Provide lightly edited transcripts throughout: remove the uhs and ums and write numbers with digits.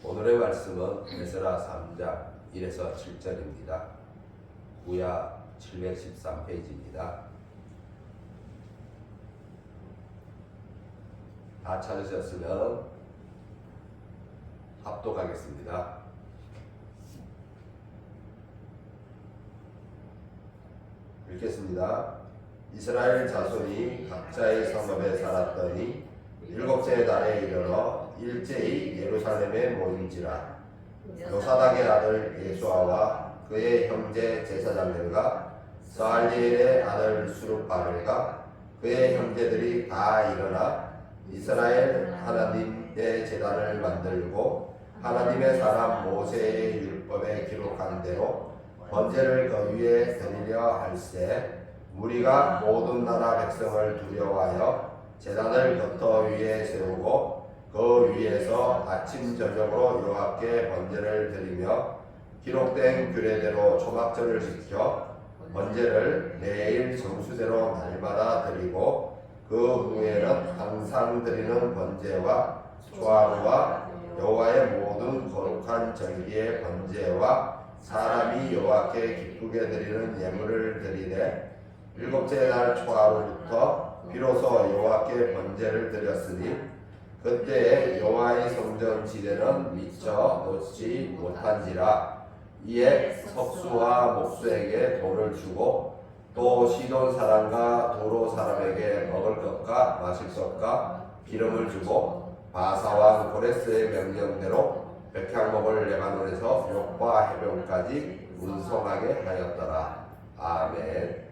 오늘의 말씀은 에스라 3장 1에서 7절입니다. 구약 713페이지입니다. 다 찾으셨으면 합독하겠습니다. 읽겠습니다. 이스라엘 자손이 각자의 성읍에 살았더니 일곱째 달에 이르러 일제히 예루살렘에 모인지라. 요사닥의 아들 예수아와 그의 형제 제사장들과 스알리엘의 아들 수룹바벨과 그의 형제들이 다 일어나 이스라엘 하나님의 제단을 만들고 하나님의 사람 모세의 율법에 기록한 대로 번제를 그 위에 드리려 할세. 무리가 모든 나라 백성을 두려워하여 제단을 겉터 위에 세우고 그 위에서 아침 저녁으로 여호와께 번제를 드리며 기록된 규례대로 초막절을 지켜 번제를 매일 정수대로 날마다 드리고 그 후에는 항상 드리는 번제와 초하루와 여호와의 모든 거룩한 절기의 번제와 사람이 여호와께 기쁘게 드리는 예물을 드리되 일곱째 날 초하루부터 비로소 여호와께 번제를 드렸으니 그때에 여호와의 성전 지대는 미처 놓지 못한지라. 이에 석수와 목수에게 돈을 주고 또 시돈 사람과 도로 사람에게 먹을 것과 마실 것과 기름을 주고 바사왕 고레스의 명령대로 백향목을 레바논에서 욕과 해변까지 운송하게 하였더라. 아멘.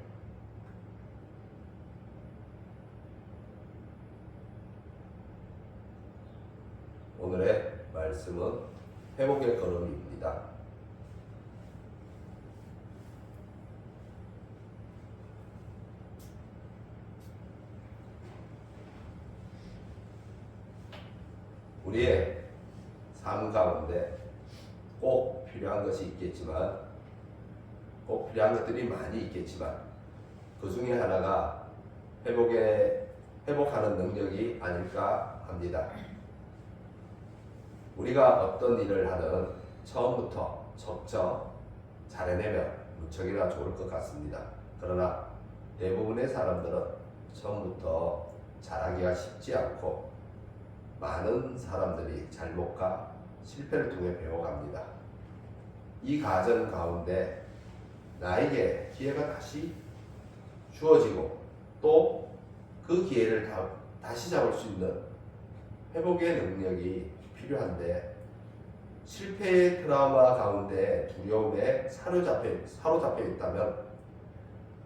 오늘의 말씀은 회복의 걸음입니다. 우리의 삶 가운데 꼭 필요한 것이 있겠지만, 꼭 필요한 것들이 많이 있겠지만, 그 중에 하나가 회복하는 능력이 아닐까 합니다. 우리가 어떤 일을 하든 처음부터 척척 잘해내면 무척이나 좋을 것 같습니다. 그러나 대부분의 사람들은 처음부터 잘하기가 쉽지 않고 많은 사람들이 잘못과 실패를 통해 배워갑니다. 이 과정 가운데 나에게 기회가 다시 주어지고 또 그 기회를 다시 잡을 수 있는 회복의 능력이 필요한데, 실패의 트라우마 가운데 두려움에 사로잡혀 있다면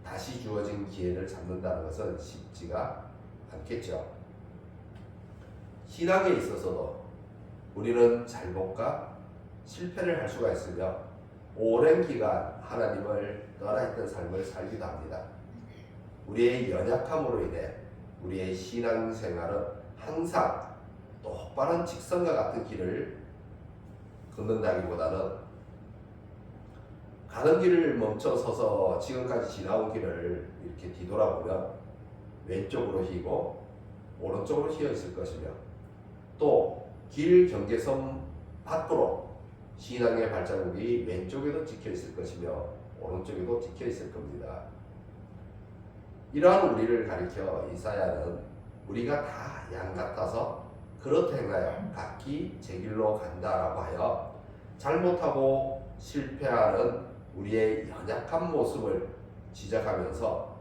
다시 주어진 기회를 잡는다는 것은 쉽지가 않겠죠. 신앙에 있어서도 우리는 잘못과 실패를 할 수가 있으며 오랜 기간 하나님을 떠나 있던 삶을 살기도 합니다. 우리의 연약함으로 인해 우리의 신앙생활은 항상 똑바른 직선과 같은 길을 걷는다기보다는 가는 길을 멈춰서서 지금까지 지나온 길을 이렇게 뒤돌아보면 왼쪽으로 휘고 오른쪽으로 휘어 있을 것이며, 또 길 경계선 밖으로 신앙의 발자국이 왼쪽에도 찍혀 있을 것이며 오른쪽에도 찍혀 있을 겁니다. 이러한 우리를 가리켜 이사야는 우리가 다 양 같아서 그렇다 행하여 각기 제 길로 간다라고 하여 잘못하고 실패하는 우리의 연약한 모습을 지적하면서,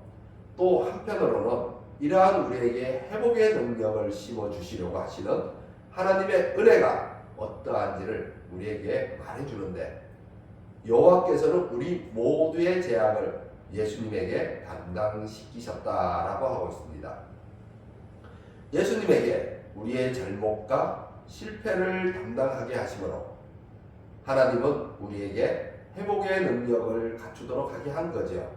또 한편으로는 이러한 우리에게 회복의 능력을 심어주시려고 하시는 하나님의 은혜가 어떠한지를 우리에게 말해주는데, 여호와께서는 우리 모두의 재앙을 예수님에게 담당시키셨다라고 하고 있습니다. 예수님에게 우리의 잘못과 실패를 담당하게 하심으로 하나님은 우리에게 회복의 능력을 갖추도록 하게 한 거죠.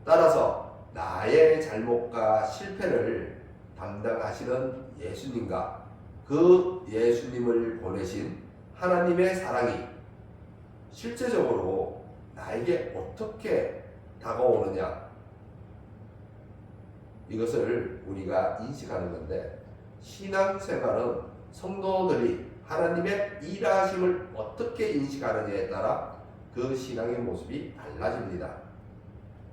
따라서 나의 잘못과 실패를 담당하시는 예수님과 그 예수님을 보내신 하나님의 사랑이 실제적으로 나에게 어떻게 다가오느냐, 이것을 우리가 인식하는 건데, 신앙생활은 성도들이 하나님의 일하심을 어떻게 인식하느냐에 따라 그 신앙의 모습이 달라집니다.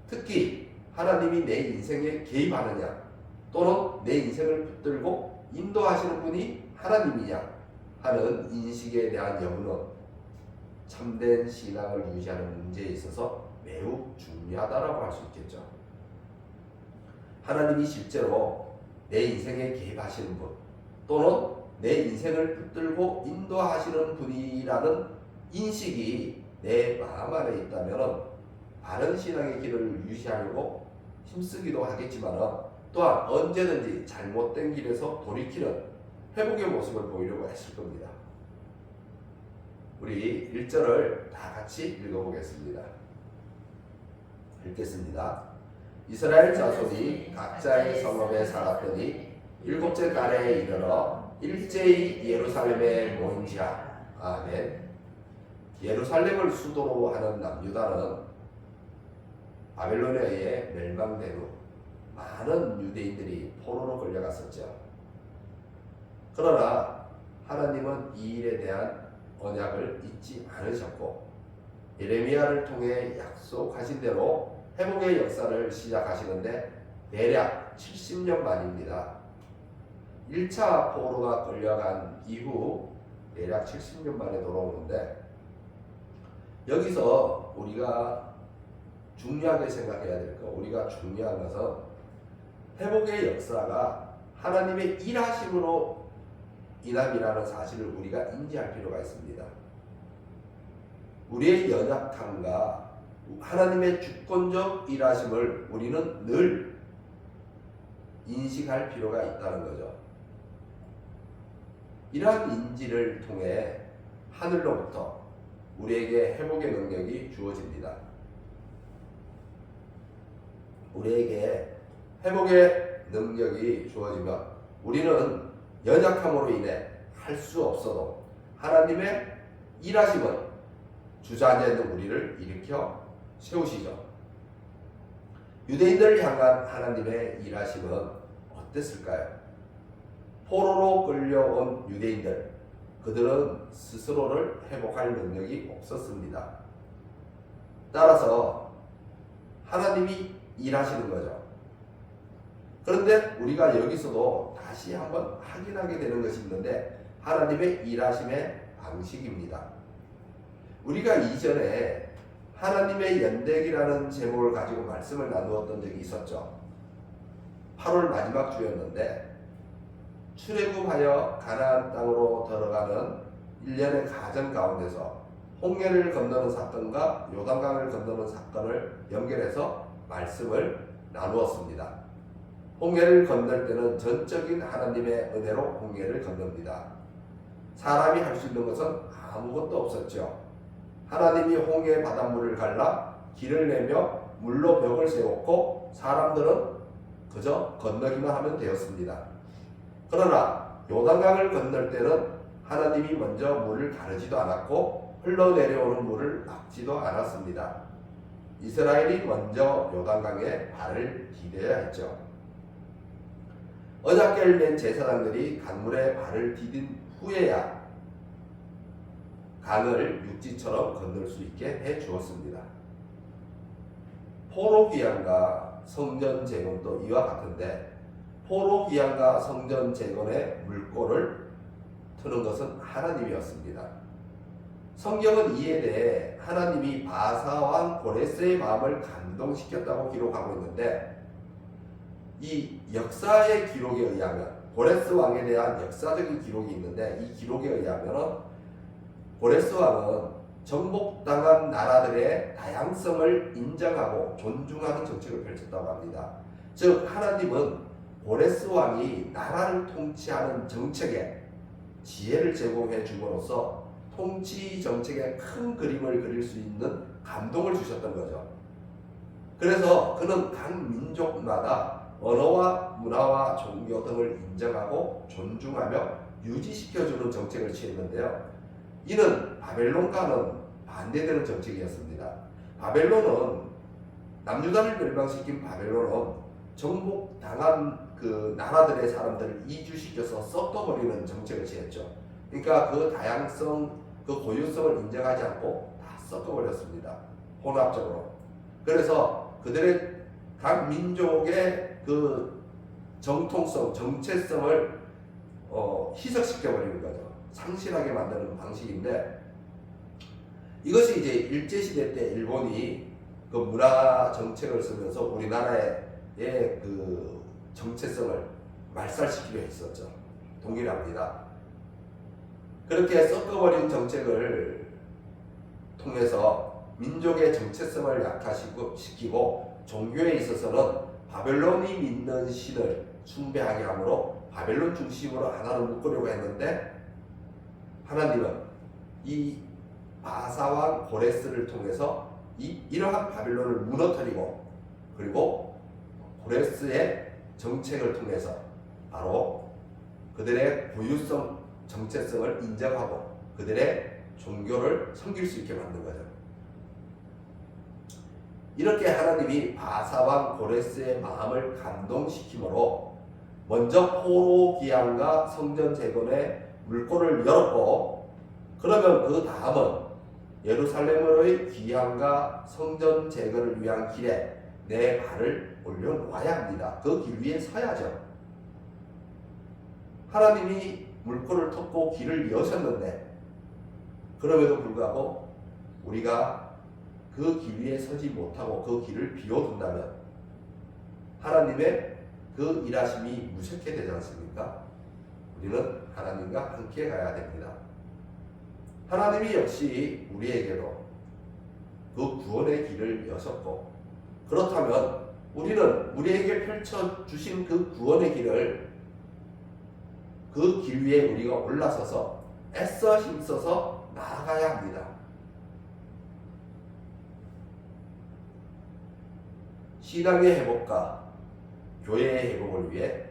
특히 하나님이 내 인생에 개입하느냐 또는 내 인생을 붙들고 인도하시는 분이 하나님이냐 하는 인식에 대한 여부는 참된 신앙을 유지하는 문제에 있어서 매우 중요하다고 할 수 있겠죠. 하나님이 실제로 내 인생에 개입하시는 분 또는 내 인생을 붙들고 인도하시는 분이라는 인식이 내 마음 안에 있다면 바른 신앙의 길을 유지하려고 힘쓰기도 하겠지만 또한 언제든지 잘못된 길에서 돌이키는 회복의 모습을 보이려고 했을 겁니다. 우리 1절을 다 같이 읽어보겠습니다. 읽겠습니다. 이스라엘 자손이 각자의 성읍에 살았더니 7째 달에 이르러 일제히 예루살렘에 모인지라. 아멘. 예루살렘을 수도로 하는 남유다는 바벨론에 의해 멸망된 후 많은 유대인들이 포로로 끌려갔었죠. 그러나 하나님은 이 일에 대한 언약을 잊지 않으셨고 예레미야를 통해 약속하신 대로 회복의 역사를 시작하시는데 대략 70년 만입니다. 1차 포로가 끌려간 이후 대략 70년 만에 돌아오는데 여기서 우리가 중요하게 생각해야 될 거, 우리가 중요한 것은 회복의 역사가 하나님의 일하심으로 인함이라는 사실을 우리가 인지할 필요가 있습니다. 우리의 연약함과 하나님의 주권적 일하심을 우리는 늘 인식할 필요가 있다는 거죠. 이러한 인지를 통해 하늘로부터 우리에게 회복의 능력이 주어집니다. 우리에게 회복의 능력이 주어지면 우리는 연약함으로 인해 할 수 없어도 하나님의 일하심은 주저앉아 있는 우리를 일으켜 세우시죠. 유대인들을 향한 하나님의 일하심은 어땠을까요? 포로로 끌려온 유대인들, 그들은 스스로를 회복할 능력이 없었습니다. 따라서 하나님이 일하시는 거죠. 그런데 우리가 여기서도 다시 한번 확인하게 되는 것이 있는데 하나님의 일하심의 방식입니다. 우리가 이전에 하나님의 연대기라는 제목을 가지고 말씀을 나누었던 적이 있었죠. 8월 마지막 주였는데 출애굽하여 가나안 땅으로 들어가는 1년의 가정 가운데서 홍해를 건너는 사건과 요단강을 건너는 사건을 연결해서 말씀을 나누었습니다. 홍해를 건널 때는 전적인 하나님의 은혜로 홍해를 건넙니다. 사람이 할 수 있는 것은 아무것도 없었죠. 하나님이 홍해 바닷물을 갈라 길을 내며 물로 벽을 세웠고 사람들은 그저 건너기만 하면 되었습니다. 그러나 요단강을 건널 때는 하나님이 먼저 물을 가르지도 않았고 흘러내려오는 물을 막지도 않았습니다. 이스라엘이 먼저 요단강에 발을 디뎌야 했죠. 언약궤를 맨 제사장들이 강물에 발을 디딘 후에야 강을 육지처럼 건널 수 있게 해 주었습니다. 포로 귀환과 성전 재건도 이와 같은데 포로 귀환과 성전 재건의 물꼬를 트는 것은 하나님이었습니다. 성경은 이에 대해 하나님이 바사 왕 고레스의 마음을 감동시켰다고 기록하고 있는데 이 역사의 기록에 의하면 고레스 왕에 대한 역사적인 기록이 있는데 이 기록에 의하면 고레스 왕은 정복당한 나라들의 다양성을 인정하고 존중하는 정책을 펼쳤다고 합니다. 즉 하나님은 고레스 왕이 나라를 통치하는 정책에 지혜를 제공해 줌으로써 통치 정책의 큰 그림을 그릴 수 있는 감동을 주셨던 거죠. 그래서 그는 각 민족마다 언어와 문화와 종교 등을 인정하고 존중하며 유지시켜주는 정책을 취했는데요. 이는 바벨론과는 반대되는 정책이었습니다. 바벨론은 남유다를 멸망시킨 바벨론은 정복당한 그 나라들의 사람들을 이주시켜서 썩어버리는 정책을 취했죠. 그러니까 그 다양성, 그 고유성을 인정하지 않고 다 섞어버렸습니다. 혼합적으로. 그래서 그들의 각 민족의 그 정통성, 정체성을 희석시켜버리는 거죠. 상실하게 만드는 방식인데, 이것이 이제 일제시대 때 일본이 그 문화 정책을 쓰면서 우리나라의 그 정체성을 말살시키려 했었죠. 동일합니다. 그렇게 섞어버린 정책을 통해서 민족의 정체성을 약화시키고 종교에 있어서는 바벨론이 믿는 신을 숭배하게 하므로 바벨론 중심으로 하나로 묶으려고 했는데, 하나님은 이 바사왕 고레스를 통해서 이러한 바벨론을 무너뜨리고, 그리고 고레스의 정책을 통해서 바로 그들의 고유성, 정체성을 인정하고 그들의 종교를 섬길 수 있게 만든 거죠. 이렇게 하나님이 바사왕 고레스의 마음을 감동시키므로 먼저 포로 기한과 성전 재건의 물꼬를 열었고, 그러면 그 다음은 예루살렘으로의 귀향과 성전 재건을 위한 길에 내 발을 올려놓아야 합니다. 그 길 위에 서야죠. 하나님이 물꼬를 텄고 길을 여셨는데, 그럼에도 불구하고 우리가 그 길 위에 서지 못하고 그 길을 비워둔다면 하나님의 그 일하심이 무색해 되지 않습니까? 우리는 하나님과 함께 가야 됩니다. 하나님이 역시 우리에게도 그 구원의 길을 여셨고, 그렇다면 우리는 우리에게 펼쳐주신 그 구원의 길을, 그 길 위에 우리가 올라서서 애써 힘써서 나아가야 합니다. 신앙의 회복과 교회의 회복을 위해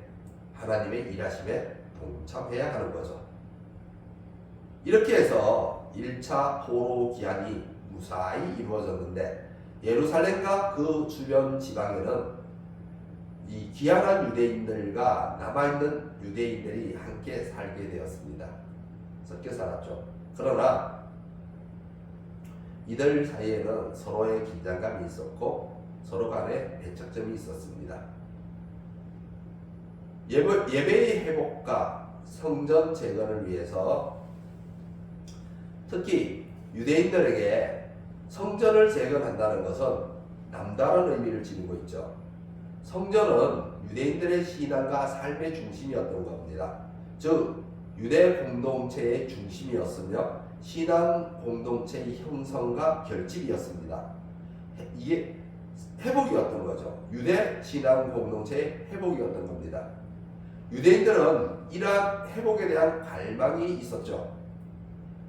하나님의 일하심에 동참해야 하는 거죠. 이렇게 해서 1차 포로 기한이 무사히 이루어졌는데, 예루살렘과 그 주변 지방에는 이 귀환한 유대인들과 남아있는 유대인들이 함께 살게 되었습니다. 섞여 살았죠. 그러나 이들 사이에는 서로의 긴장감이 있었고 서로 간에 배척점이 있었습니다. 예배의 회복과 성전 재건을 위해서 특히 유대인들에게 성전을 재건한다는 것은 남다른 의미를 지니고 있죠. 성전은 유대인들의 신앙과 삶의 중심이었던 겁니다. 즉 유대 공동체의 중심이었으며 신앙 공동체의 형성과 결집이었습니다. 이게 회복이었던 거죠. 유대 신앙 공동체의 회복이었던 겁니다. 유대인들은 이러한 회복에 대한 갈망이 있었죠.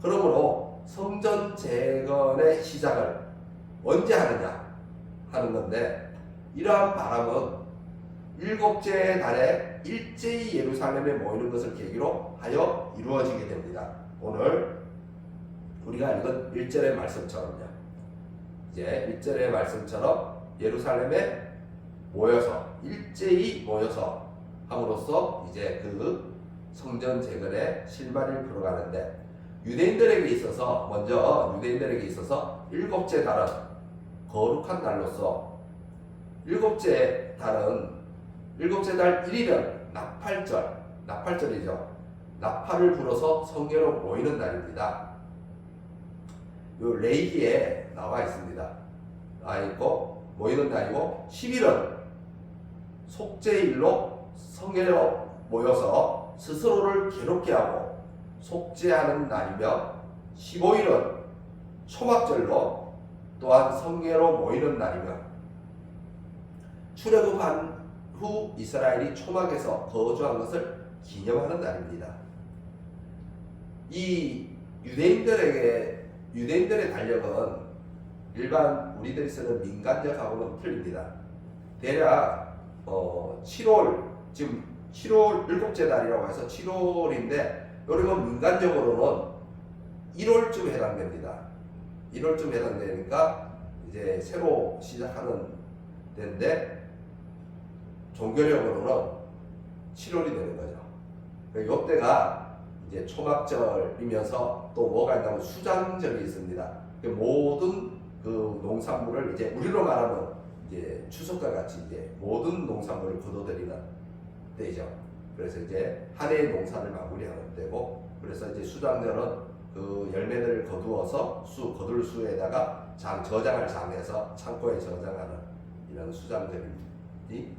그러므로 성전 재건의 시작을 언제 하느냐 하는 건데, 이러한 바람은 일곱째 달에 일제히 예루살렘에 모이는 것을 계기로 하여 이루어지게 됩니다. 오늘 우리가 읽은 1절의 말씀처럼요. 이제 1절의 말씀처럼 예루살렘에 모여서 일제히 모여서 함으로써 이제 그 성전 재건의 실마리를 풀어가는데, 유대인들에게 있어서 일곱째 달은 거룩한 달로서, 일곱째 달 1일은 나팔절이죠. 나팔을 불어서 성회로 모이는 날입니다. 요 레이기에 나와 있습니다. 나와 있고 모이는 날이고, 10일은 속죄일로 성회로 모여서 스스로를 괴롭게 하고 속죄하는 날이며, 15일은 초막절로 또한 성회로 모이는 날이며, 출애굽한 후 이스라엘이 초막에서 거주한 것을 기념하는 날입니다. 이 유대인들의 달력은 일반 우리들이 쓰는 민간적하고는 틀립니다. 대략 7월, 지금 7월 7째 달이라고 해서 7월인데, 여러분 민간적으로는 1월쯤 해당됩니다. 1월쯤 해당되니까 이제 새로 시작하는 데인데, 종교력으로는 7월이 되는 거죠. 이때가 이제 초막절이면서 또 뭐가 있냐면 수장절이 있습니다. 모든 그 농산물을 이제 우리로 말하면 이제 추석과 같이 이제 모든 농산물을 거둬들이는 때죠. 그래서 이제 한 해의 농사를 마무리하는 때고, 그래서 이제 수장절은 그 열매들을 거두어서 거둘 수에다가 저장할 장에서 창고에 저장하는 이런 수장절이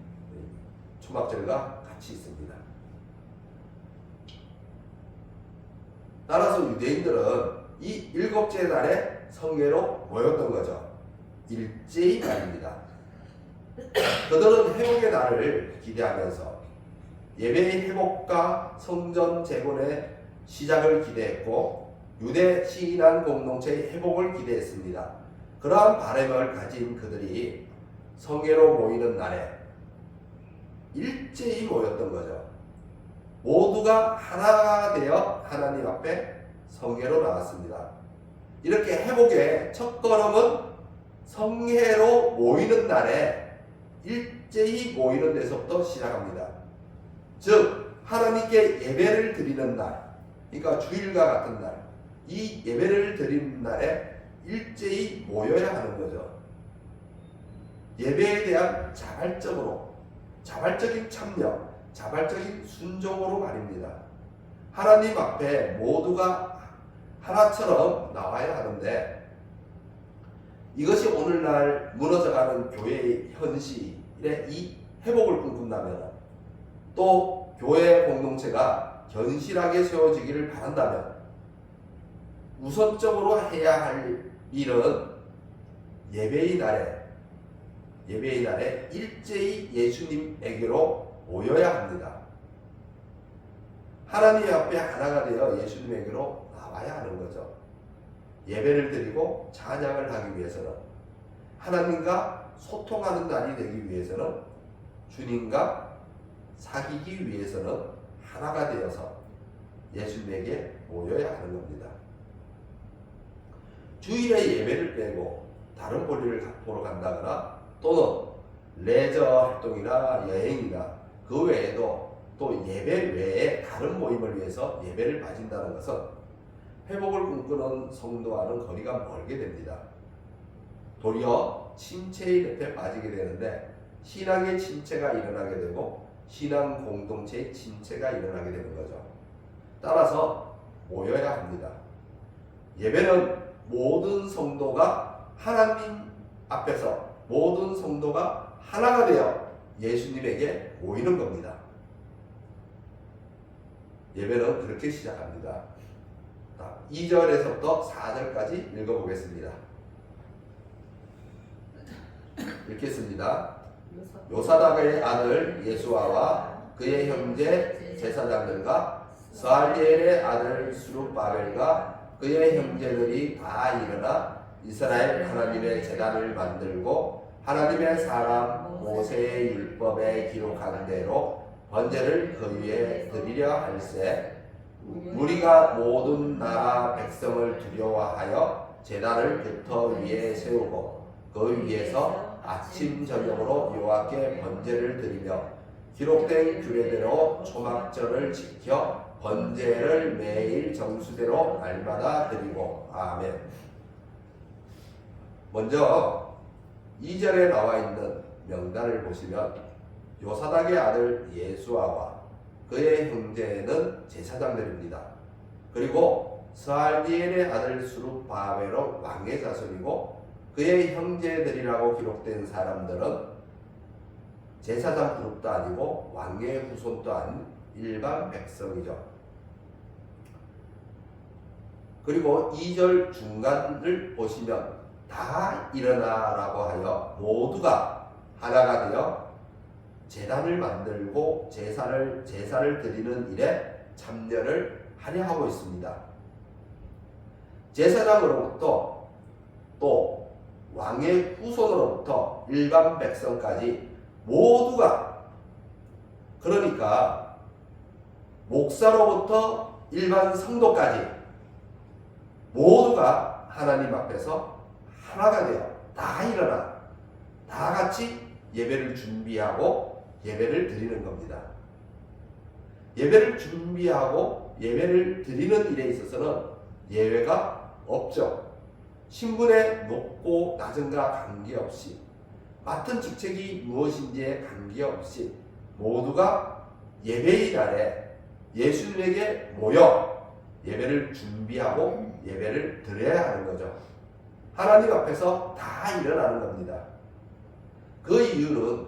초막절과 같이 있습니다. 따라서 유대인들은 이 일곱째 날에 성회로 모였던 거죠. 일제의 날입니다. 그들은 회복의 날을 기대하면서 예배의 회복과 성전 재건의 시작을 기대했고 유대 신앙 공동체의 회복을 기대했습니다. 그러한 바람을 가진 그들이 성회로 모이는 날에 일제히 모였던 거죠. 모두가 하나가 되어 하나님 앞에 성회로 나왔습니다. 이렇게 회복의 첫 걸음은 성회로 모이는 날에 일제히 모이는 데서부터 시작합니다. 즉 하나님께 예배를 드리는 날, 그러니까 주일과 같은 날, 이 예배를 드리는 날에 일제히 모여야 하는 거죠. 예배에 대한 자발적인 참여, 자발적인 순종으로 말입니다. 하나님 앞에 모두가 하나처럼 나와야 하는데, 이것이 오늘날 무너져가는 교회의 현실에 이 회복을 꿈꾼다면, 또 교회 공동체가 견실하게 세워지기를 바란다면 우선적으로 해야 할 일은 예배의 날에 일제히 예수님에게로 모여야 합니다. 하나님 앞에 하나가 되어 예수님에게로 나와야 하는 거죠. 예배를 드리고 찬양을 하기 위해서는, 하나님과 소통하는 날이 되기 위해서는, 주님과 사귀기 위해서는 하나가 되어서 예수님에게 모여야 하는 겁니다. 주일에 예배를 빼고 다른 볼일을 보러 간다거나 또는 레저 활동이나 여행이나 그 외에도 또 예배 외에 다른 모임을 위해서 예배를 빠진다는 것은 회복을 꿈꾸는 성도와는 거리가 멀게 됩니다. 도리어 침체의 늪에 빠지게 되는데, 신앙의 침체가 일어나게 되고 신앙 공동체의 침체가 일어나게 되는 거죠. 따라서 모여야 합니다. 예배는 모든 성도가 하나님 앞에서 모든 성도가 하나가 되어 예수님에게 모이는 겁니다. 예배는 그렇게 시작합니다. 2절에서부터 4절까지 읽어보겠습니다. 읽겠습니다. 요사닥의 아들 예수아와 그의 형제 제사장들과 스알디엘의 아들 수룹바벨과 그의 형제들이 다 일어나 이스라엘 하나님의 제단을 만들고 하나님의 사람 모세의 율법에 기록한 대로 번제를 그 위에 드리려 할세, 무리가 모든 나라 백성을 두려워하여 제단을 깃터 위에 세우고 그 위에서 아침 저녁으로 여호와께 번제를 드리며 기록된 규례대로 초막절을 지켜 번제를 매일 정수대로 날마다 드리고. 아멘. 먼저 2절에 나와 있는 명단을 보시면 요사닥의 아들 예수아와 그의 형제는 제사장들입니다. 그리고 스알디엘의 아들 수룹바벨은 왕의 자손이고 그의 형제들이라고 기록된 사람들은 제사장 그룹도 아니고 왕의 후손도 아닌 일반 백성이죠. 그리고 2절 중간을 보시면 다 일어나라고 하여 모두가 하나가 되어 제단을 만들고 제사를 드리는 일에 참여를 하려 하고 있습니다. 제사장으로부터 또 왕의 후손으로부터 일반 백성까지 모두가, 그러니까 목사로부터 일반 성도까지 모두가 하나님 앞에서 하나가 되어 다 일어나 다 같이 예배를 준비하고 예배를 드리는 겁니다. 예배를 준비하고 예배를 드리는 일에 있어서는 예외가 없죠. 신분의 높고 낮음과 관계없이, 맡은 직책이 무엇인지에 관계없이 모두가 예배의 날에 예수님에게 모여 예배를 준비하고 예배를 드려야 하는 거죠. 하나님 앞에서 다 일어나는 겁니다. 그 이유는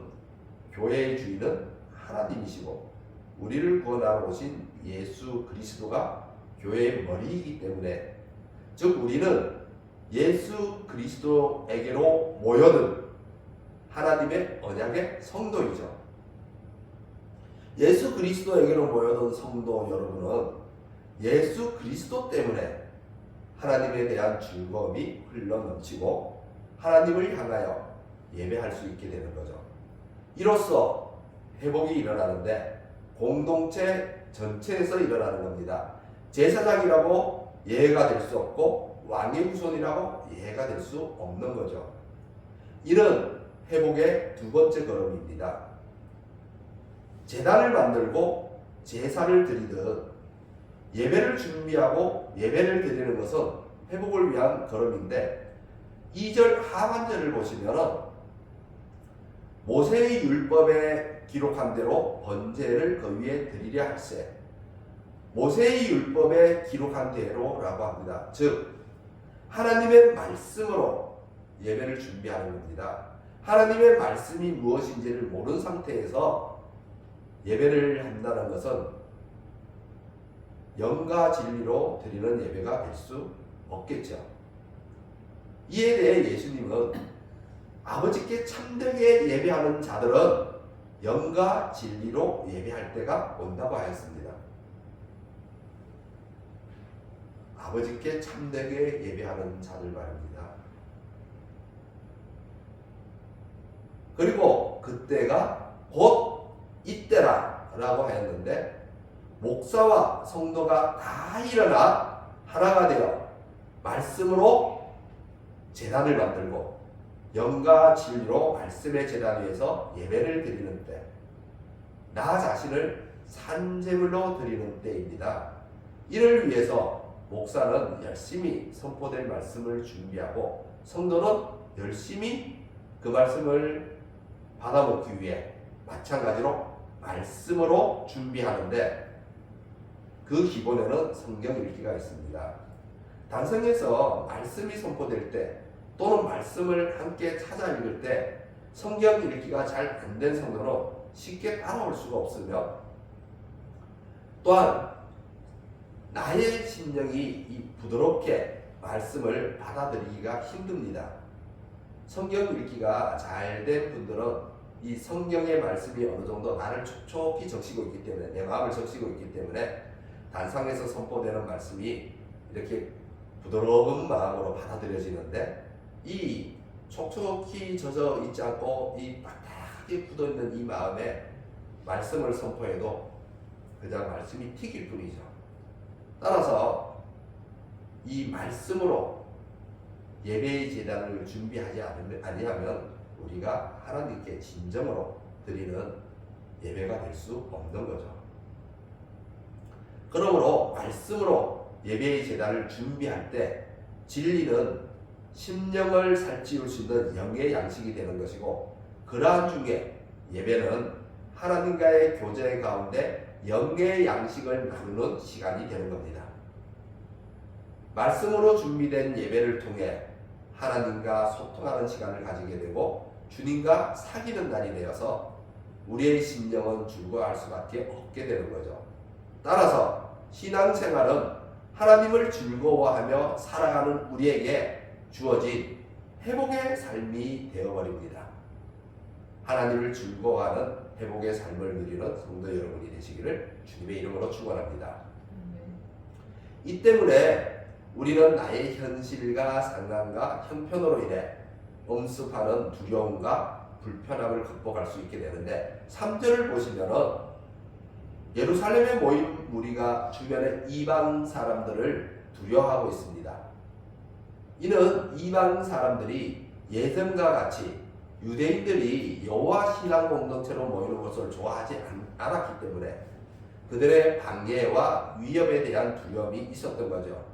교회의 주인은 하나님이시고 우리를 구원하러 오신 예수 그리스도가 교회의 머리이기 때문에, 즉 우리는 예수 그리스도에게로 모여든 하나님의 언약의 성도이죠. 예수 그리스도에게로 모여든 성도 여러분은 예수 그리스도 때문에 하나님에 대한 즐거움이 흘러넘치고 하나님을 향하여 예배할 수 있게 되는 거죠. 이로써 회복이 일어나는데 공동체 전체에서 일어나는 겁니다. 제사장이라고 예외가 될 수 없고 왕의 후손이라고 예외가 될 수 없는 거죠. 이는 회복의 두 번째 걸음입니다. 제단을 만들고 제사를 드리듯 예배를 준비하고 예배를 드리는 것은 회복을 위한 걸음인데, 2절 하반절을 보시면 모세의 율법에 기록한 대로 번제를 그 위에 드리려 할세. 모세의 율법에 기록한 대로라고 합니다. 즉 하나님의 말씀으로 예배를 준비하는 겁니다. 하나님의 말씀이 무엇인지를 모르는 상태에서 예배를 한다는 것은 영과 진리로 드리는 예배가 될 수 없겠죠. 이에 대해 예수님은 아버지께 참되게 예배하는 자들은 영과 진리로 예배할 때가 온다고 하였습니다. 아버지께 참되게 예배하는 자들 말입니다. 그리고 그때가 곧 이때라 라고 하였는데, 목사와 성도가 다 일어나 하나가 되어 말씀으로 제단을 만들고 영과 진리로 말씀의 제단 위에서 예배를 드리는 때, 나 자신을 산제물로 드리는 때입니다. 이를 위해서 목사는 열심히 선포될 말씀을 준비하고 성도는 열심히 그 말씀을 받아먹기 위해 마찬가지로 말씀으로 준비하는데, 그 기본에는 성경 읽기가 있습니다. 단성에서 말씀이 선포될 때 또는 말씀을 함께 찾아 읽을 때 성경 읽기가 잘 안 된 성도는 쉽게 따라올 수가 없으며, 또한 나의 심령이 부드럽게 말씀을 받아들이기가 힘듭니다. 성경 읽기가 잘 된 분들은 이 성경의 말씀이 어느 정도 나를 촉촉히 적시고 있기 때문에, 내 마음을 적시고 있기 때문에 단상에서 선포되는 말씀이 이렇게 부드러운 마음으로 받아들여지는데, 이 촉촉히 젖어 있지 않고 이 딱딱하게 굳어있는 이 마음에 말씀을 선포해도 그냥 말씀이 튀길 뿐이죠. 따라서 이 말씀으로 예배의 제단을 준비하지 아니하면 우리가 하나님께 진정으로 드리는 예배가 될 수 없는 거죠. 그러므로 말씀으로 예배의 제단을 준비할 때 진리는 심령을 살찌울 수 있는 영의 양식이 되는 것이고, 그러한 중에 예배는 하나님과의 교제 가운데 영의 양식을 나누는 시간이 되는 겁니다. 말씀으로 준비된 예배를 통해 하나님과 소통하는 시간을 가지게 되고 주님과 사귀는 날이 되어서 우리의 심령은 즐거워할 수밖에 없게 되는 거죠. 따라서 신앙생활은 하나님을 즐거워하며 살아가는 우리에게 주어진 회복의 삶이 되어버립니다. 하나님을 즐거워하는 회복의 삶을 누리는 성도 여러분이 되시기를 주님의 이름으로 축원합니다. 이 때문에 우리는 나의 현실과 상황과 형편으로 인해 엄습하는 두려움과 불편함을 극복할 수 있게 되는데, 3절을 보시면은 예루살렘에 모인 무리가 주변의 이방 사람들을 두려워하고 있습니다. 이는 이방 사람들이 예전과 같이 유대인들이 여호와 신앙 공동체로 모이는 것을 좋아하지 않았기 때문에, 그들의 방해와 위협에 대한 두려움이 있었던 거죠.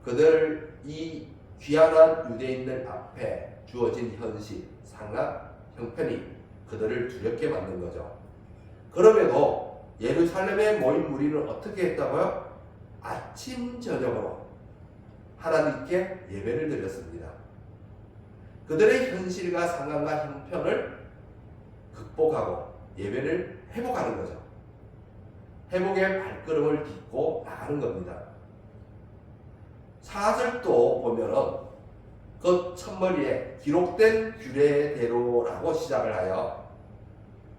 그들 이 귀환한 유대인들 앞에 주어진 현실, 상황, 형편이 그들을 두렵게 만든 거죠. 그럼에도 예루살렘에 모인 무리는 어떻게 했다고요? 아침 저녁으로 하나님께 예배를 드렸습니다. 그들의 현실과 상황과 형편을 극복하고 예배를 회복하는 거죠. 회복의 발걸음을 딛고 나가는 겁니다. 4절도 보면은 그 첫머리에 기록된 규례대로라고 시작을 하여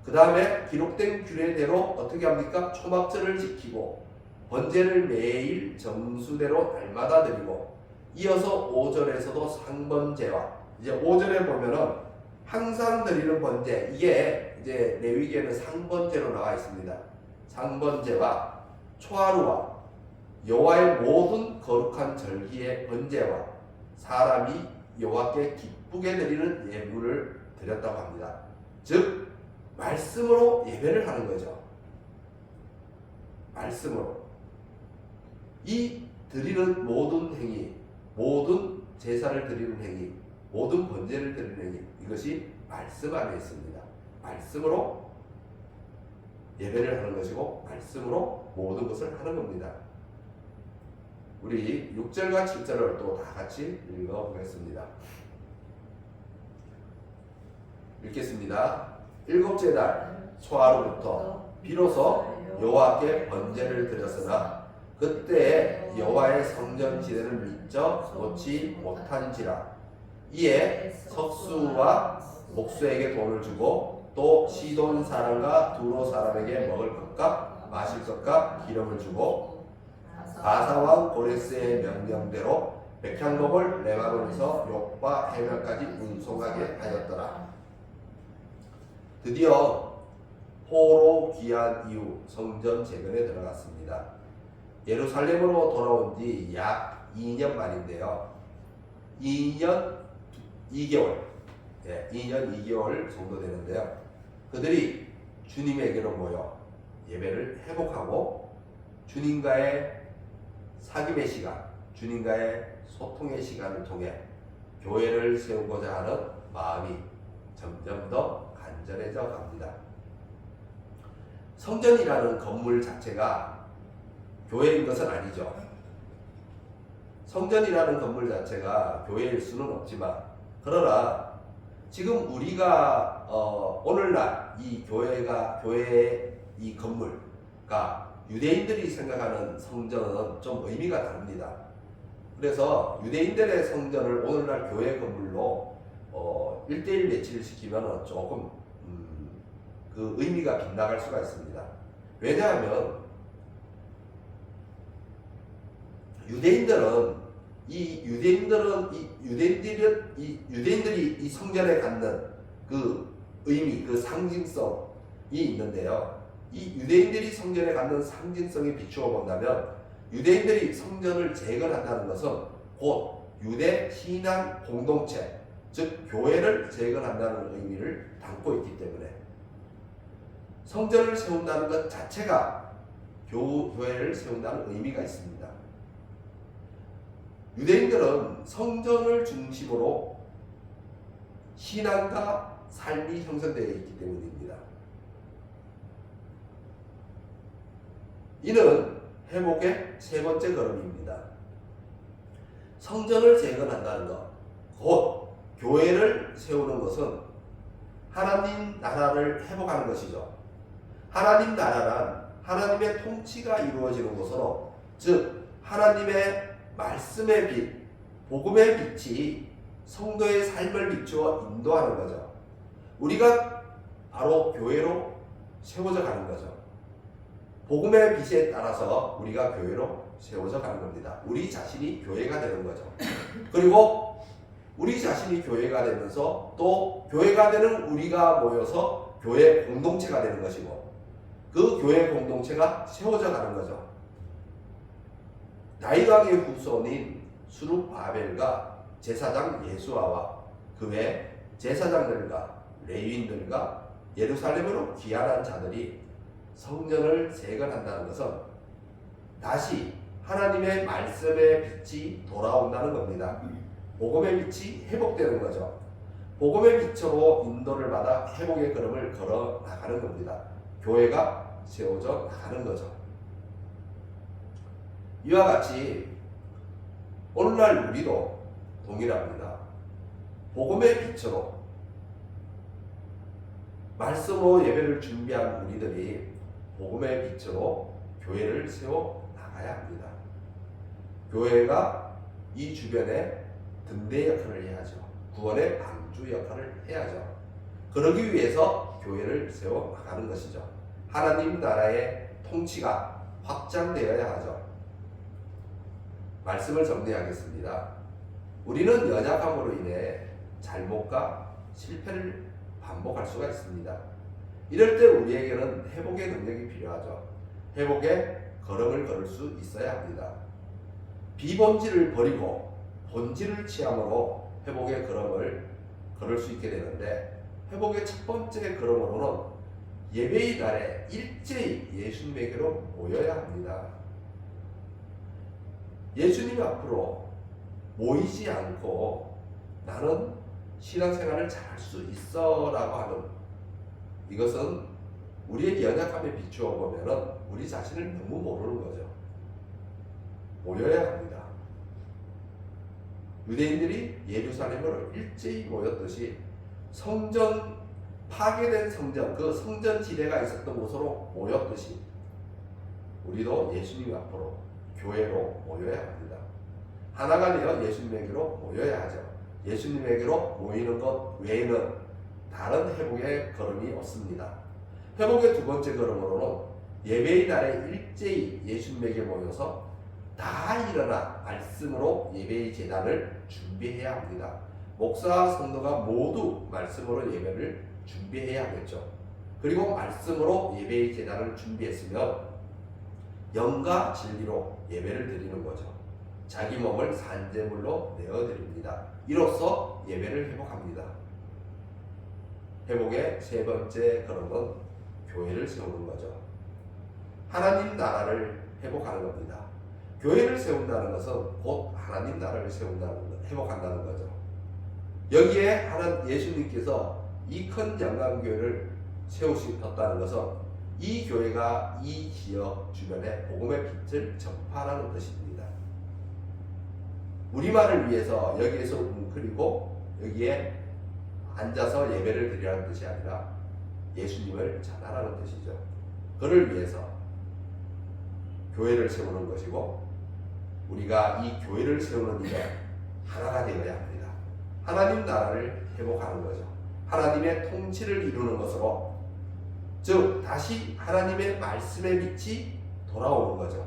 그 다음에 기록된 규례대로 어떻게 합니까? 초막절을 지키고 번제를 매일 정수대로 날마다 드리고 이어서 5절에서도 상번제와 이제 5절에 보면은 항상 드리는 번제, 이게 이제 레위기에는 상번제로 나와 있습니다. 상번제와 초하루와 여호와의 모든 거룩한 절기의 번제와 사람이 여호와께 기쁘게 드리는 예물을 드렸다고 합니다. 즉 말씀으로 예배를 하는 거죠. 말씀으로 이 드리는 모든 행위, 모든 제사를 드리는 행위, 모든 번제를 드리는 행위, 이것이 말씀 안에 있습니다. 말씀으로 예배를 하는 것이고 말씀으로 모든 것을 하는 겁니다. 우리 6절과 7절을 또 다 같이 읽어보겠습니다. 읽겠습니다. 일곱째 날 초하루부터 비로소 여호와께 번제를 드렸으나 그때 여호와의 성전 지대를 미쳐 놓지 못한지라. 이에 석수와 목수에게 돈을 주고 또 시돈 사람과 두로 사람에게 먹을 것과 마실 것과 기름을 주고 바사왕 고레스의 명령대로 백향목을 레바논에서 욥과 해변까지 운송하게 하였더라. 드디어 포로 귀환 이후 성전 재건에 들어갔습니다. 예루살렘으로 돌아온 지 약 2년 만인데요. 2년 2개월 정도 되는데요. 그들이 주님에게로 모여 예배를 회복하고 주님과의 사귐의 시간, 주님과의 소통의 시간을 통해 교회를 세우고자 하는 마음이 점점 더 간절해져 갑니다. 성전이라는 건물 자체가 교회인 것은 아니죠. 성전이라는 건물 자체가 교회일 수는 없지만, 그러나 지금 우리가 오늘날 이 교회의 이 건물가 유대인들이 생각하는 성전은 좀 의미가 다릅니다. 그래서 유대인들의 성전을 오늘날 교회 건물로 1:1 매치를 시키면 조금 그 의미가 빗나갈 수가 있습니다. 왜냐하면 유대인들이 이 성전에 갖는 그 의미, 그 상징성이 있는데요. 이 유대인들이 성전에 갖는 상징성에 비추어 본다면 유대인들이 성전을 재건한다는 것은 곧 유대 신앙 공동체, 즉 교회를 재건한다는 의미를 담고 있기 때문에 성전을 세운다는 것 자체가 교회를 세운다는 의미가 있습니다. 유대인들은 성전을 중심으로 신앙과 삶이 형성되어 있기 때문입니다. 이는 회복의 세 번째 걸음입니다. 성전을 재건한다는 것, 곧 교회를 세우는 것은 하나님 나라를 회복하는 것이죠. 하나님 나라란 하나님의 통치가 이루어지는 곳으로, 즉 하나님의 말씀의 빛, 복음의 빛이 성도의 삶을 비추어 인도하는 거죠. 우리가 바로 교회로 세워져 가는 거죠. 복음의 빛에 따라서 우리가 교회로 세워져 가는 겁니다. 우리 자신이 교회가 되는 거죠. 그리고 우리 자신이 교회가 되면서 또 교회가 되는 우리가 모여서 교회 공동체가 되는 것이고, 그 교회 공동체가 세워져 가는 거죠. 다윗 왕의 후손인 수룹바벨과 제사장 예수아와 그 외 제사장들과 레위인들과 예루살렘으로 귀환한 자들이 성전을 재건한다는 것은 다시 하나님의 말씀의 빛이 돌아온다는 겁니다. 복음의 빛이 회복되는 거죠. 복음의 빛으로 인도를 받아 회복의 걸음을 걸어 나가는 겁니다. 교회가 세워져 나가는 거죠. 이와 같이 오늘날 우리도 동일합니다. 복음의 빛으로 말씀으로 예배를 준비한 우리들이 복음의 빛으로 교회를 세워 나가야 합니다. 교회가 이 주변에 등대 역할을 해야죠. 구원의 방주 역할을 해야죠. 그러기 위해서 교회를 세워 나가는 것이죠. 하나님 나라의 통치가 확장되어야 하죠. 말씀을 정리하겠습니다. 우리는 연약함으로 인해 잘못과 실패를 반복할 수가 있습니다. 이럴 때 우리에게는 회복의 능력이 필요하죠. 회복의 걸음을 걸을 수 있어야 합니다. 비본질을 버리고 본질을 취함으로 회복의 걸음을 걸을 수 있게 되는데, 회복의 첫 번째 걸음으로는 예배의 날에 일제히 예수님에게로 모여야 합니다. 예수님 앞으로 모이지 않고 나는 신앙생활을 잘할 수 있어 라고 하는, 이것은 우리의 연약함에 비추어 보면 우리 자신을 너무 모르는 거죠. 모여야 합니다. 유대인들이 예루살렘으로 일제히 모였듯이 성전, 파괴된 성전, 그 성전 지대가 있었던 곳으로 모였듯이 우리도 예수님 앞으로 교회로 모여야 합니다. 하나가 되어 예수님에게로 모여야 하죠. 예수님에게로 모이는 것 외에는 다른 회복의 걸음이 없습니다. 회복의 두 번째 걸음으로는 예배의 날에 일제히 예수님에게 모여서 다 일어나 말씀으로 예배의 제단을 준비해야 합니다. 목사와 성도가 모두 말씀으로 예배를 준비해야겠죠. 그리고 말씀으로 예배의 제단을 준비했으면 영과 진리로 예배를 드리는 거죠. 자기 몸을 산제물로 내어드립니다. 이로써 예배를 회복합니다. 회복의 세 번째 걸음은 교회를 세우는 거죠. 하나님 나라를 회복하는 겁니다. 교회를 세운다는 것은 곧 하나님 나라를 회복한다는 거죠. 여기에 예수님께서 이 큰 영광교회를 세우셨다는 것은 이 교회가 이 지역 주변에 복음의 빛을 전파하는 뜻입니다. 우리만을 위해서 여기에서 웅크리고 여기에 앉아서 예배를 드리라는 뜻이 아니라 예수님을 전하라는 뜻이죠. 그를 위해서 교회를 세우는 것이고, 우리가 이 교회를 세우는 일에 하나가 되어야 합니다. 하나님 나라를 회복하는 거죠. 하나님의 통치를 이루는 것으로, 즉 다시 하나님의 말씀의 빛이 돌아오는 거죠.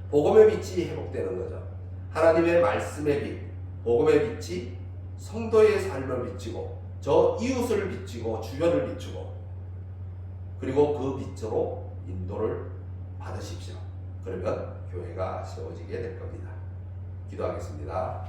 복음의 빛이 회복되는 거죠. 하나님의 말씀의 빛, 복음의 빛이 성도의 삶을 비치고 저 이웃을 비치고 주변을 비추고, 그리고 그 빛으로 인도를 받으십시오. 그러면 교회가 세워지게 될 겁니다. 기도하겠습니다.